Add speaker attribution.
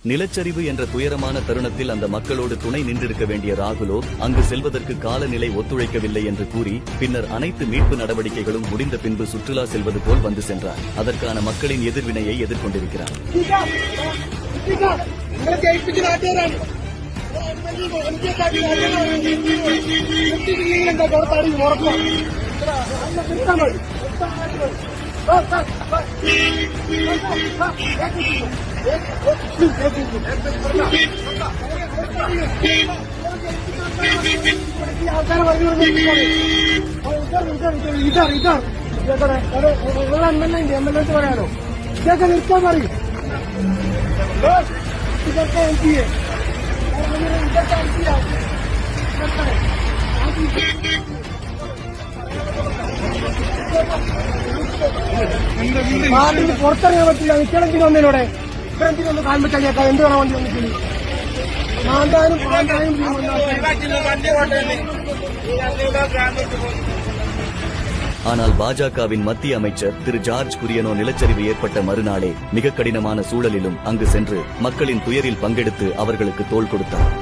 Speaker 1: நிலச்சரிவு என்ற துயரமான தருணத்தில் அந்த மக்களோடு துணை நின்றிருக்க வேண்டிய ராகுலோ அங்கு செல்வதற்கு காலநிலை ஒத்துழைக்கவில்லை என்று கூறி பின்னர் அனைத்து மீட்பு நடவடிக்கைகளும் முடிந்த பின்பு சுற்றுலா செல்வது போல் வந்து சென்றார். அதற்கான மக்களின் எதிர்வினையை எதிர்கொண்டிருக்கிறார்.
Speaker 2: പുറത്തിറങ്ങാൻ പറ്റില്ല. നിൽക്കണമെങ്കിൽ വന്നതിനോടെ ഇത്രയും കാൽമറ്റൊക്കെ എന്ത് വേണം വണ്ടി വന്നിട്ടില്ല.
Speaker 1: ஆனால் பாஜகவின் மத்திய அமைச்சர் திரு ஜார்ஜ் குரியனோ நிலச்சரிவு ஏற்பட்ட மறுநாளே மிக கடினமான சூழலிலும் அங்கு சென்று மக்களின் துயரில் பங்கெடுத்து அவர்களுக்கு தோள் கொடுத்தார்.